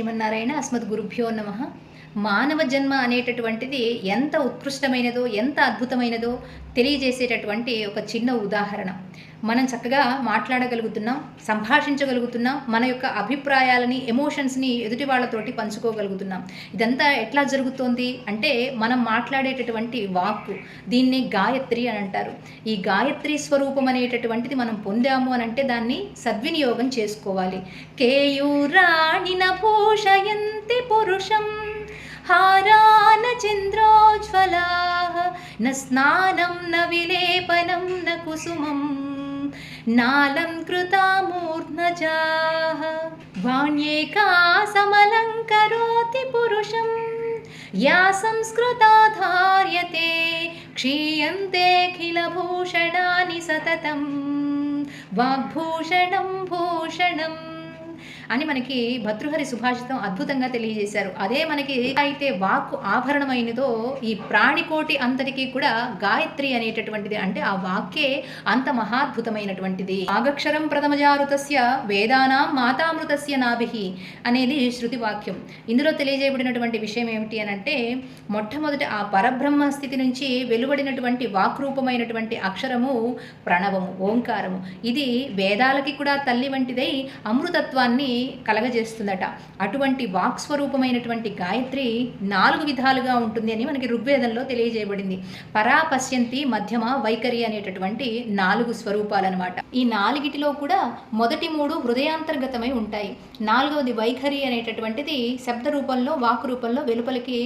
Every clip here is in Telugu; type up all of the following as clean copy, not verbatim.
శ్రీమన్నారాయణ. అస్మద్గురుభ్యో నమః. మానవ జన్మ అనేటటువంటిది ఎంత ఉత్కృష్టమైనదో, ఎంత అద్భుతమైనదో తెలియజేసేటటువంటి ఒక చిన్న ఉదాహరణ. మనం చక్కగా మాట్లాడగలుగుతున్నాం, సంభాషించగలుగుతున్నాం, మన యొక్క అభిప్రాయాలని, ఎమోషన్స్ని ఎదుటి వాళ్ళతోటి పంచుకోగలుగుతున్నాం. ఇదంతా ఎట్లా జరుగుతోంది అంటే, మనం మాట్లాడేటటువంటి వాక్కు, దీన్ని గాయత్రి అని అంటారు. ఈ గాయత్రి స్వరూపం అనేటటువంటిది మనం పొందాము అని అంటే దాన్ని సద్వినియోగం చేసుకోవాలి. కేయూరాణిన భూషయంతి పురుషం హారాన చంద్రోజ్వలాః న స్నానం న విలేపనం న కుసుమం నాలంకృతా మూర్ధ్నజాః వాణ్యేకా సమలంకరోతి పురుషం యా సంస్కృతా ధార్యతే క్షీయంతేఖిల భూషణాని సతతం వాగ్భూషణం భూషణం అని మనకి భర్తృహరి సుభాషితం అద్భుతంగా తెలియజేశారు. అదే మనకి అయితే వాక్కు ఆభరణమైనదో ఈ ప్రాణికోటి అంతటికీ కూడా గాయత్రి అనేటటువంటిది, అంటే ఆ వాక్కే అంత మహాద్భుతమైనటువంటిది. వాగక్షరం ప్రథమజారుతస్య వేదానాం మాతామృతస్య నాభిః అనేది శృతి వాక్యం. ఇందులో తెలియజేయబడినటువంటి విషయం ఏమిటి అని అంటే, మొట్టమొదటి ఆ పరబ్రహ్మ స్థితి నుంచి వెలువడినటువంటి వాక్రూపమైనటువంటి అక్షరము ప్రణవము, ఓంకారము. ఇది వేదాలకి కూడా తల్లి వంటిదై అమృతత్వాన్ని కలగజేస్తుందట. అటువంటి వాక్ స్వరూపమైనటువంటి గాయత్రి 4 విధాలుగా ఉంటుంది అని మనకి ఋగ్వేదంలో తెలియజేయబడింది. పరా, పశ్యంతి, మధ్యమ, వైఖరి అనేటటువంటి 4 స్వరూపాలన్నమాట. ఈ 4టిలో కూడా మొదటి 3 హృదయాంతర్గతమై ఉంటాయి. 4వది వైఖరి అనేటటువంటిది శబ్ద రూపంలో, వాక్ రూపంలో వెలుపలికి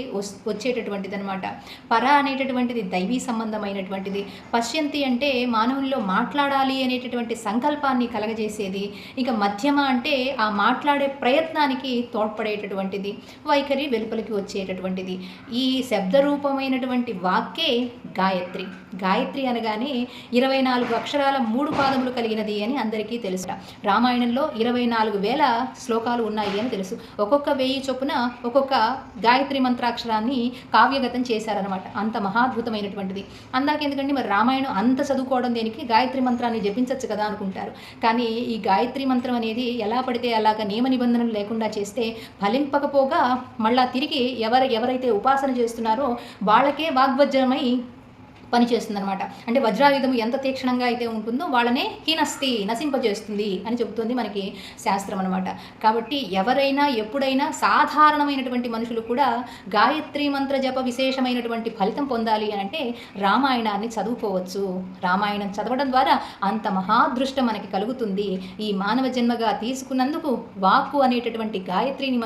వచ్చేటటువంటిది అనమాట. పర అనేటటువంటిది దైవీ సంబంధమైనటువంటిది. పశ్యంతి అంటే మానవుల్లో మాట్లాడాలి అనేటటువంటి సంకల్పాన్ని కలగజేసేది. ఇక మధ్యమ అంటే ఆ మాట్లాడే ప్రయత్నానికి తోడ్పడేటటువంటిది. వైఖరి వెలుపలికి వచ్చేటటువంటిది. ఈ శబ్దరూపమైనటువంటి వాక్కే గాయత్రి. గాయత్రి అనగానే 24 అక్షరాల 3 పాదములు కలిగినది అని అందరికీ తెలుసు. రామాయణంలో 24,000 శ్లోకాలు ఉన్నాయి అని తెలుసు. ఒక్కొక్క 1000 చొప్పున ఒక్కొక్క గాయత్రి మంత్రాక్షరాన్ని కావ్యగతం చేశారనమాట. అంత మహాద్భుతమైనటువంటిది. అందాకెందుకండి మరి రామాయణం అంత చదువుకోవడం దేనికి, గాయత్రి మంత్రాన్ని జపించచ్చు కదా అనుకుంటారు. కానీ ఈ గాయత్రి మంత్రం అనేది ఎలా పడితే అలాగా నియమ నిబంధనలు లేకుండా చేస్తే ఫలింపకపోగా మళ్ళా తిరిగి ఎవరైతే ఉపాసన చేస్తున్నారో వాళ్ళకే వాగ్వజ్రమై పనిచేస్తుందన్నమాట. అంటే వజ్రాయుధం ఎంత తీక్షణంగా అయితే ఉంటుందో వాళ్ళనే హీనస్తి, నశింపజేస్తుంది అని చెబుతుంది మనకి శాస్త్రం అనమాట. కాబట్టి ఎవరైనా ఎప్పుడైనా సాధారణమైనటువంటి మనుషులు కూడా గాయత్రి మంత్ర జప విశేషమైనటువంటి ఫలితం పొందాలి అని అంటే రామాయణాన్ని చదువుకోవచ్చు. రామాయణం చదవడం ద్వారా అంత మహాదృష్టం మనకి కలుగుతుంది. ఈ మానవ జన్మగా తీసుకున్నందుకు వాక్కు అనేటటువంటి గాయత్రిని మనం